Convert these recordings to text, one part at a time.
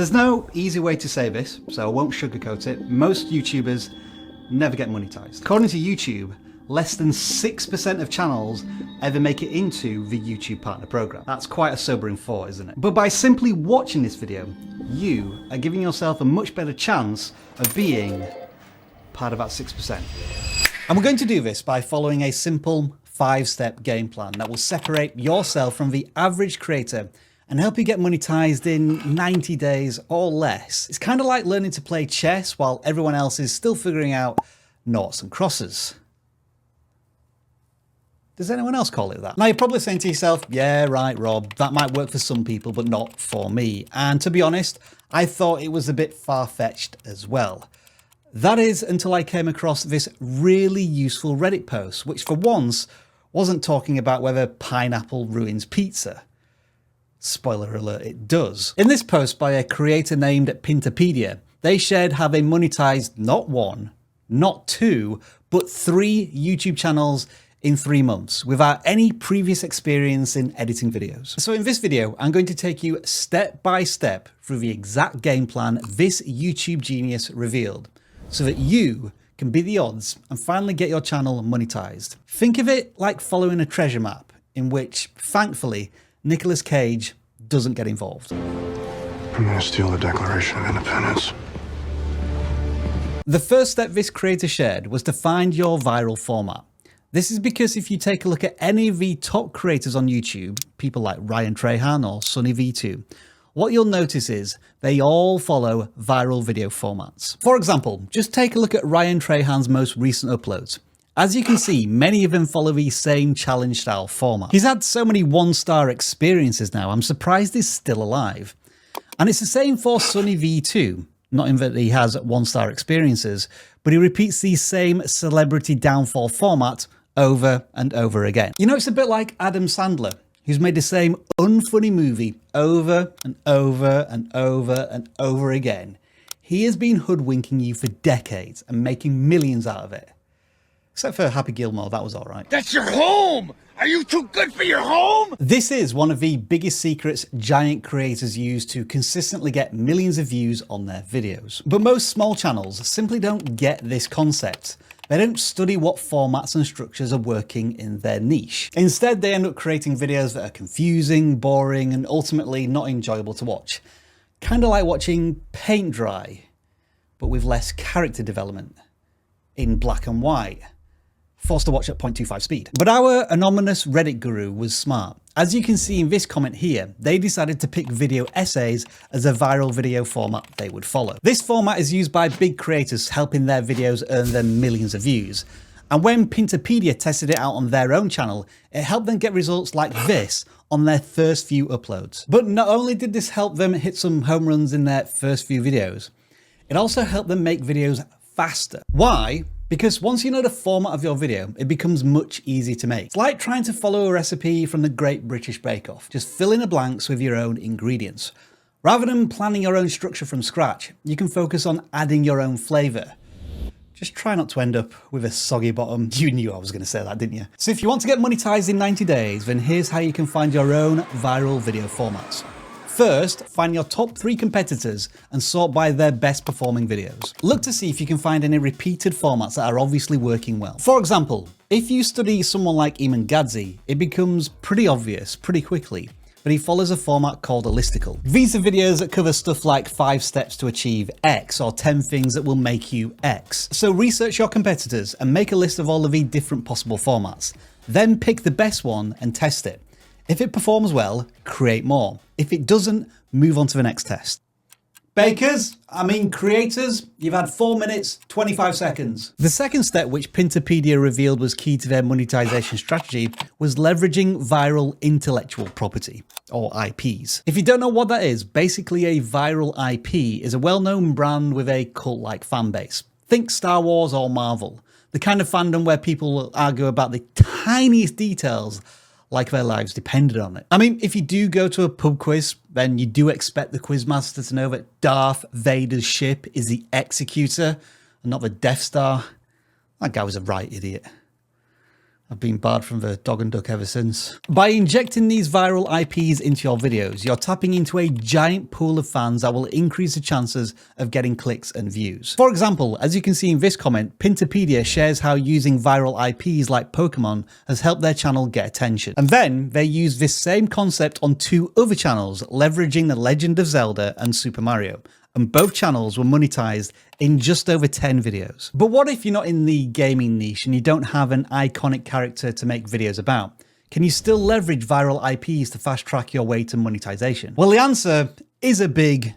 There's no easy way to say this, so I won't sugarcoat it. Most YouTubers never get monetized. According to YouTube, less than 6% of channels ever make it into the YouTube Partner Program. That's quite a sobering thought, isn't it? But by simply watching this video, you are giving yourself a much better chance of being part of that 6%. And we're going to do this by following a simple 5-step game plan that will separate yourself from the average creator and help you get monetized in 90 days or less. It's kind of like learning to play chess while everyone else is still figuring out noughts and crosses. Does anyone else call it that? Now you're probably saying to yourself, yeah, right, Rob, that might work for some people, but not for me. And to be honest, I thought it was a bit far-fetched as well. That is until I came across this really useful Reddit post, which for once wasn't talking about whether pineapple ruins pizza. Spoiler alert, it does. In this post by a creator named Pinterpedia, they shared how they monetized not 1, not 2, but 3 YouTube channels in 3 months without any previous experience in editing videos. So in this video, I'm going to take you step by step through the exact game plan this YouTube genius revealed so that you can beat the odds and finally get your channel monetized. Think of it like following a treasure map in which, thankfully, Nicolas Cage doesn't get involved. I'm gonna steal the Declaration of Independence. The first step this creator shared was to find your viral format. This is because if you take a look at any of the top creators on YouTube, people like Ryan Trahan or SunnyV2, what you'll notice is they all follow viral video formats. For example, just take a look at Ryan Trahan's most recent uploads. As you can see, many of them follow the same challenge style format. He's had so many 1-star experiences now, I'm surprised he's still alive. And it's the same for SunnyV2, not in that he has 1-star experiences, but he repeats the same celebrity downfall format over and over again. You know, it's a bit like Adam Sandler, who's made the same unfunny movie over and over and over and over again. He has been hoodwinking you for decades and making millions out of it. Except for Happy Gilmore, that was all right. That's your home! Are you too good for your home? This is one of the biggest secrets giant creators use to consistently get millions of views on their videos. But most small channels simply don't get this concept. They don't study what formats and structures are working in their niche. Instead, they end up creating videos that are confusing, boring, and ultimately not enjoyable to watch. Kind of like watching paint dry, but with less character development, in black and white. Forced to watch at 0.25 speed. But our anonymous Reddit guru was smart. As you can see in this comment here, they decided to pick video essays as a viral video format they would follow. This format is used by big creators, helping their videos earn them millions of views. And when Pinterpedia tested it out on their own channel, it helped them get results like this on their first few uploads. But not only did this help them hit some home runs in their first few videos, it also helped them make videos faster. Why? Because once you know the format of your video, it becomes much easier to make. It's like trying to follow a recipe from the Great British Bake Off. Just fill in the blanks with your own ingredients. Rather than planning your own structure from scratch, you can focus on adding your own flavour. Just try not to end up with a soggy bottom. You knew I was going to say that, didn't you? So if you want to get monetized in 90 days, then here's how you can find your own viral video formats. First, find your top 3 competitors and sort by their best performing videos. Look to see if you can find any repeated formats that are obviously working well. For example, if you study someone like Eamon Gadzhi, it becomes pretty obvious pretty quickly, but he follows a format called a listicle. These are videos that cover stuff like 5 steps to achieve X or 10 things that will make you X. So research your competitors and make a list of all of the different possible formats. Then pick the best one and test it. If it performs well, create more. If it doesn't, move on to the next test. Creators, you've had 4 minutes, 25 seconds. The second step, which Pinterpedia revealed was key to their monetization strategy, was leveraging viral intellectual property, or IPs. If you don't know what that is, basically a viral IP is a well-known brand with a cult-like fan base. Think Star Wars or Marvel, the kind of fandom where people will argue about the tiniest details like their lives depended on it. I mean, if you do go to a pub quiz, then you do expect the quizmaster to know that Darth Vader's ship is the Executor and not the Death Star. That guy was a right idiot. I've been barred from the dog and duck ever since. By injecting these viral IPs into your videos, you're tapping into a giant pool of fans that will increase the chances of getting clicks and views. For example, as you can see in this comment, Pinterpedia shares how using viral IPs like Pokemon has helped their channel get attention. And then they use this same concept on 2 other channels, leveraging The Legend of Zelda and Super Mario. And both channels were monetized in just over 10 videos. But what if you're not in the gaming niche and you don't have an iconic character to make videos about? Can you still leverage viral IPs to fast track your way to monetization? Well, the answer is a big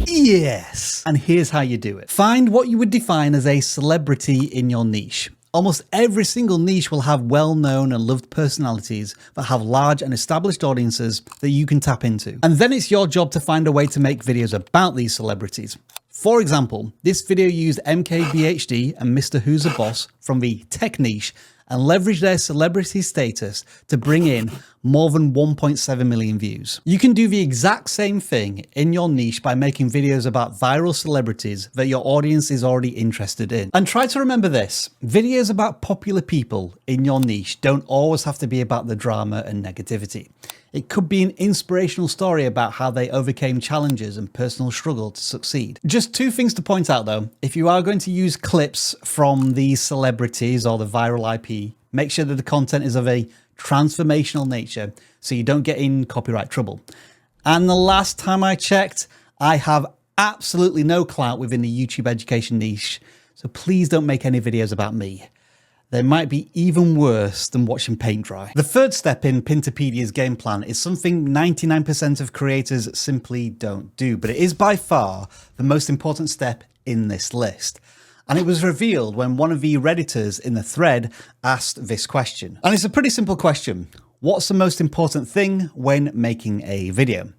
yes. And here's how you do it. Find what you would define as a celebrity in your niche. Almost every single niche will have well-known and loved personalities that have large and established audiences that you can tap into. And then it's your job to find a way to make videos about these celebrities. For example, this video used MKBHD and Mr. Who's a Boss from the tech niche and leveraged their celebrity status to bring in more than 1.7 million views. You can do the exact same thing in your niche by making videos about viral celebrities that your audience is already interested in. And try to remember this, videos about popular people in your niche don't always have to be about the drama and negativity. It could be an inspirational story about how they overcame challenges and personal struggle to succeed. Just 2 things to point out though. If you are going to use clips from these celebrities or the viral IP, make sure that the content is of a transformational nature so you don't get in copyright trouble. And the last time I checked, I have absolutely no clout within the YouTube education niche, so please don't make any videos about me. They might be even worse than watching paint dry. The third step in Pinterpedia's game plan is something 99% of creators simply don't do, but it is by far the most important step in this list. And it was revealed when one of the Redditors in the thread asked this question. And it's a pretty simple question. What's the most important thing when making a video?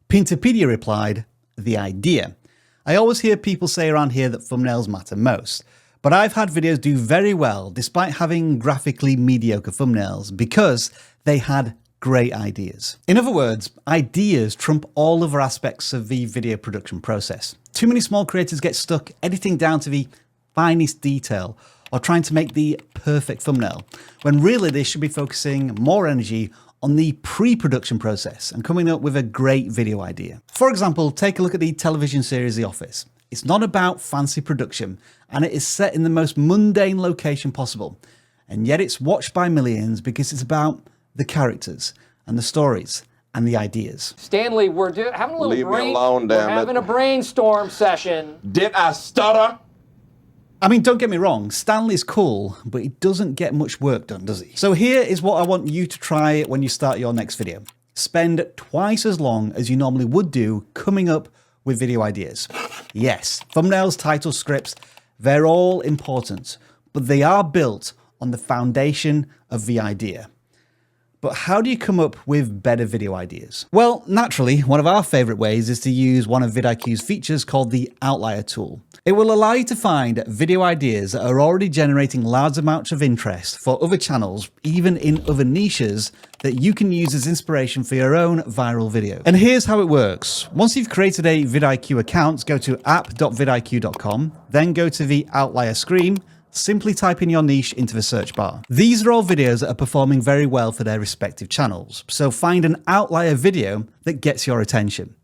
Pinterpedia replied, the idea. I always hear people say around here that thumbnails matter most. But I've had videos do very well despite having graphically mediocre thumbnails because they had great ideas. In other words, ideas trump all other aspects of the video production process. Too many small creators get stuck editing down to the finest detail or trying to make the perfect thumbnail, when really they should be focusing more energy on the pre-production process and coming up with a great video idea. For example, take a look at the television series The Office. It's not about fancy production, and it is set in the most mundane location possible. And yet it's watched by millions because it's about the characters and the stories and the ideas. Stanley, we're having a little Leave me alone, we're damn it. having a brainstorm session. Did I stutter? I mean, don't get me wrong, Stanley's cool, but he doesn't get much work done, does he? So here is what I want you to try when you start your next video. Spend twice as long as you normally would do coming up with video ideas. Yes, thumbnails, titles, scripts, they're all important, but they are built on the foundation of the idea. But how do you come up with better video ideas? Well, naturally, one of our favorite ways is to use one of vidIQ's features called the outlier tool. It will allow you to find video ideas that are already generating large amounts of interest for other channels, even in other niches, that you can use as inspiration for your own viral video. And here's how it works. Once you've created a vidIQ account, go to app.vidiq.com, then go to the outlier screen, simply type in your niche into the search bar. These are all videos that are performing very well for their respective channels, so find an outlier video that gets your attention.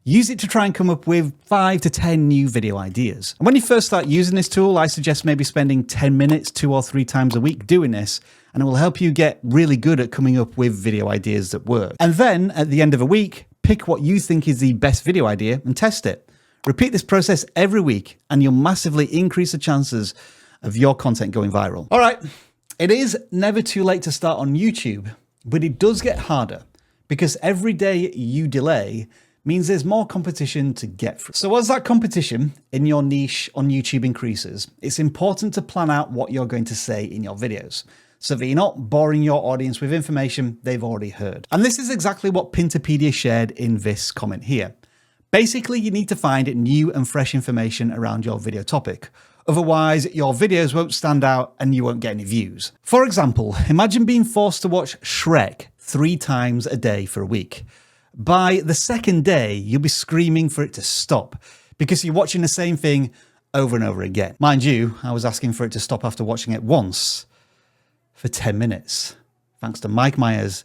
Use it to try and come up with 5 to 10 new video ideas. And when you first start using this tool, I suggest maybe spending 10 minutes 2 or 3 times a week doing this, and it will help you get really good at coming up with video ideas that work. And then at the end of a week, pick what you think is the best video idea and test it. Repeat this process every week, and you'll massively increase the chances of your content going viral. All right, it is never too late to start on YouTube, but it does get harder because every day you delay means there's more competition to get through. So as that competition in your niche on YouTube increases, it's important to plan out what you're going to say in your videos so that you're not boring your audience with information they've already heard. And this is exactly what Pinterpedia shared in this comment here. Basically, you need to find new and fresh information around your video topic. Otherwise, your videos won't stand out and you won't get any views. For example, imagine being forced to watch Shrek 3 times a day for a week. By the second day, you'll be screaming for it to stop because you're watching the same thing over and over again. Mind you, I was asking for it to stop after watching it once. for 10 minutes, thanks to Mike Myers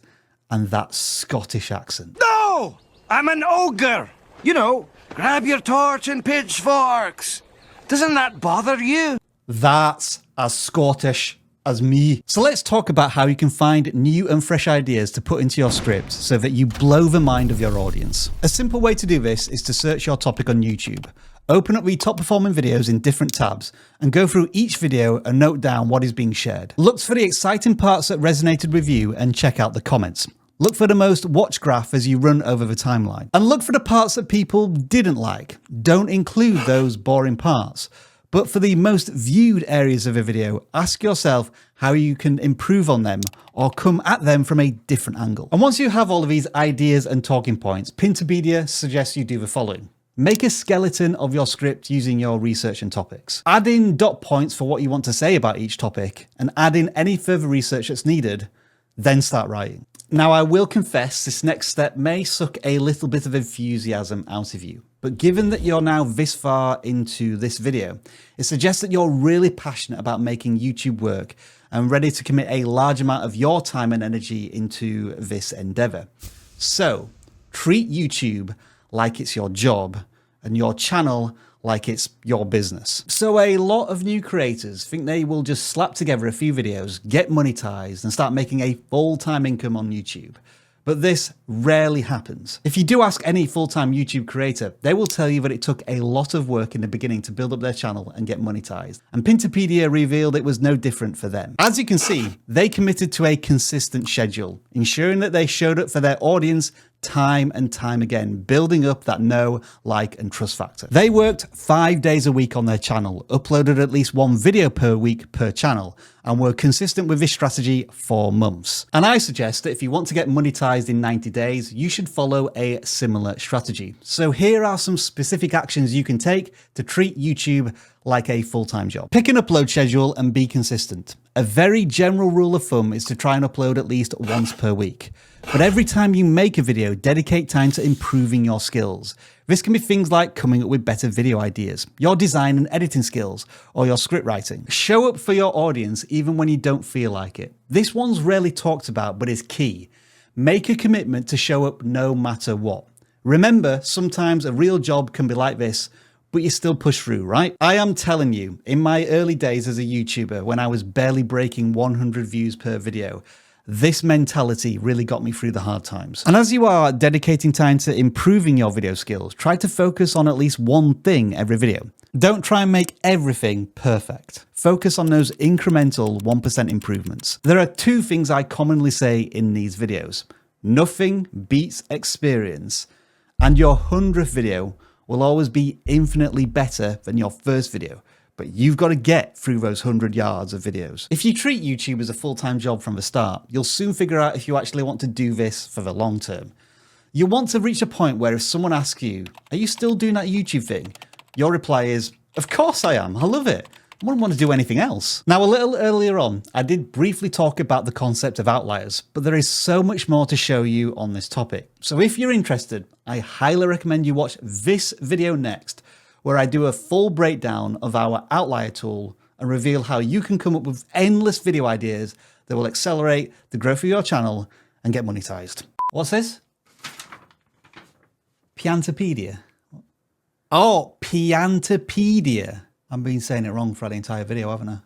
and that Scottish accent. No! I'm an ogre! You know, grab your torch and pitchforks. Doesn't that bother you? That's as Scottish as me. So let's talk about how you can find new and fresh ideas to put into your script so that you blow the mind of your audience. A simple way to do this is to search your topic on YouTube. Open up the top performing videos in different tabs and go through each video and note down what is being shared. Look for the exciting parts that resonated with you and check out the comments. Look for the most watch graph as you run over the timeline. And look for the parts that people didn't like. Don't include those boring parts. But for the most viewed areas of a video, ask yourself how you can improve on them or come at them from a different angle. And once you have all of these ideas and talking points, Pinterpedia suggests you do the following. Make a skeleton of your script using your research and topics. Add in dot points for what you want to say about each topic and add in any further research that's needed, then start writing. Now, I will confess this next step may suck a little bit of enthusiasm out of you, but given that you're now this far into this video, it suggests that you're really passionate about making YouTube work and ready to commit a large amount of your time and energy into this endeavor. So treat YouTube like it's your job and your channel like it's your business. So a lot of new creators think they will just slap together a few videos, get monetized, and start making a full-time income on YouTube. But this rarely happens. If you do ask any full-time YouTube creator, they will tell you that it took a lot of work in the beginning to build up their channel and get monetized. And Pinterpedia revealed it was no different for them. As you can see, they committed to a consistent schedule, ensuring that they showed up for their audience time and time again, building up that know, like, and trust factor. They worked 5 days a week on their channel, uploaded at least one video per week per channel, and were consistent with this strategy for months. And I suggest that if you want to get monetized in 90 days, you should follow a similar strategy. So here are some specific actions you can take to treat YouTube like a full-time job. Pick an upload schedule and be consistent. A very general rule of thumb is to try and upload at least once per week. But every time you make a video, dedicate time to improving your skills. This can be things like coming up with better video ideas, your design and editing skills, or your script writing. Show up for your audience even when you don't feel like it. This one's rarely talked about, but is key. Make a commitment to show up no matter what. Remember, sometimes a real job can be like this, but you still push through, right? I am telling you, in my early days as a YouTuber, when I was barely breaking 100 views per video, this mentality really got me through the hard times. And as you are dedicating time to improving your video skills, try to focus on at least one thing every video. Don't try and make everything perfect. Focus on those incremental 1% improvements. There are two things I commonly say in these videos. Nothing beats experience, and your 100th video will always be infinitely better than your first video. But you've got to get through those 100 yards of videos. If you treat YouTube as a full-time job from the start, you'll soon figure out if you actually want to do this for the long term. You want to reach a point where if someone asks you, are you still doing that YouTube thing? Your reply is, of course I am, I love it. I wouldn't want to do anything else. Now, a little earlier on, I did briefly talk about the concept of outliers, but there is so much more to show you on this topic. So if you're interested, I highly recommend you watch this video next, where I do a full breakdown of our outlier tool and reveal how you can come up with endless video ideas that will accelerate the growth of your channel and get monetized. What's this? Piantopedia. Oh, Piantopedia. I've been saying it wrong for the entire video, haven't I?